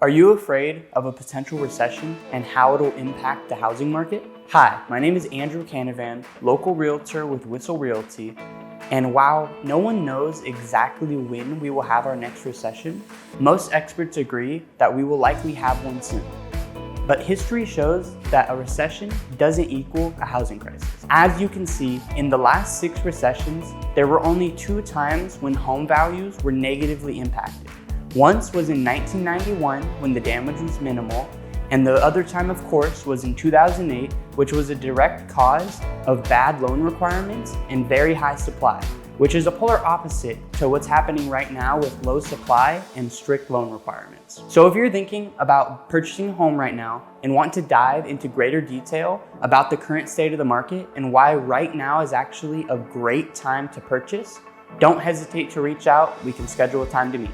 Are you afraid of a potential recession and how it'll impact the housing market? Hi, my name is Andrew Canavan, local realtor with Whissel Realty. And while no one knows exactly when we will have our next recession, most experts agree that we will likely have one soon. But history shows that a recession doesn't equal a housing crisis. As you can see, in the last 6 recessions, there were only 2 times when home values were negatively impacted. Once was in 1991 when the damage was minimal, and the other time, of course, was in 2008, which was a direct cause of bad loan requirements and very high supply, which is a polar opposite to what's happening right now with low supply and strict loan requirements. So if you're thinking about purchasing a home right now and want to dive into greater detail about the current state of the market and why right now is actually a great time to purchase, don't hesitate to reach out. We can schedule a time to meet.